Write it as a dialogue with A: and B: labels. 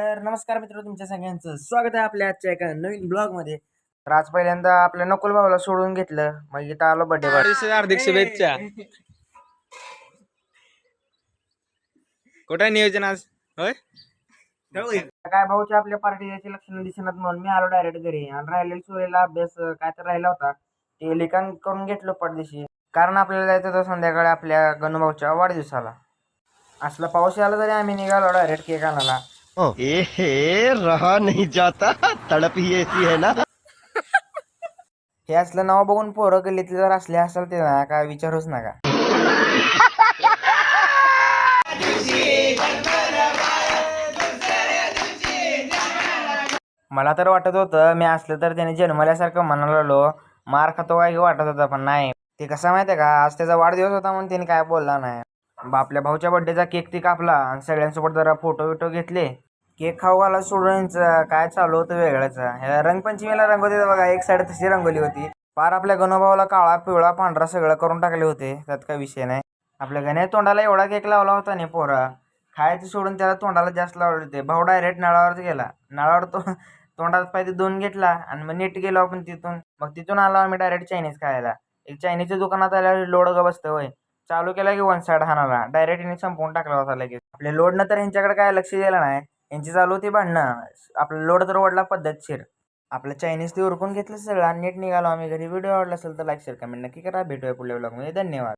A: तर नमस्कार मित्र, तुमच्या सगळ्यांचं स्वागत आहे आपल्या आजच्या एका नवीन ब्लॉग मध्ये. तर आज पहिल्यांदा आपल्या नकुल भाऊला सोडून घेतलं, मग इथं आलो बर्थडे.
B: हार्दिक शुभेच्छा. कुठे नियोजन आज? होय
A: काय भाऊच्या आपल्या पार्टी याची लक्षणं दिसणार म्हणून मी आलो डायरेक्ट घरी. आणि राहिलेला सुरेला अभ्यास काय तर राहिला होता, ते लिखाण करून घेतलं पडदेशी. कारण आपल्याला जायचं होतं संध्याकाळी आपल्या गणूभाऊच्या वाढदिवसाला. असला पाऊस आला तरी आम्ही निघालो डायरेक्ट केक आणायला.
C: रहा नहीं जाता, तड़प ही ऐसी है ना.
A: हे असलं नाव बघून पोरं गल्लीतले जर असले असेल ते ना काय विचारूच नका. मला तर वाटत होतं मी असलं तर त्याने जन्मल्यासारखं म्हणालो, मार खातो काय वाटत होता, पण नाही. ते कसं माहितीये का, आज त्याचा वाढदिवस होता म्हणून त्याने काय बोलला नाही. आपल्या भाऊच्या बड्डेचा केक ती कापला आणि सगळ्यांसोबत जरा फोटो बिटो घेतले. केक खाऊ घाला सोडून काय चालू होतं वेगळंच. ह्या रंगपंचमीला रंगवली होती बघा, एक साईड तशी रंगवली होती. पार आपल्या गणोभावाला काळा पिवळा पांढरा सगळं करून टाकले होते, त्यात काही विषय नाही. आपल्या गण्या तोंडाला एवढा केक लावला होता नाही पोरा, खायचं सोडून त्याला तोंडाला जास्त लावले होते. भाऊ डायरेक्ट नळावरच गेला. नळावर तो तोंडात पाहिजे दोन घेतला आणि मग नीट गेलो आपण तिथून. मग तिथून आलो आम्ही डायरेक्ट चायनीज खायला. एक चायनीजच्या दुकानात आल्यावर लोड ग बसतं होय. चालू केला की वन साईड हाणाला डायरेक्ट यांनी संपवून टाकला होता लगेच. आपल्या लोडनं तर यांच्याकडे काय लक्ष दिलं नाही, यांची चालू होती भांडणं. आपला लोड तर ओढला पद्धतशीर. आपलं चायनीज ते उरकून घेतलं सगळं आणि नीट निघालो आम्ही घरी. व्हिडिओ आवडला असेल तर लाईक शेअर कमेंट नक्की करा. भेटूया पुढल्या व्लॉगमध्ये. धन्यवाद.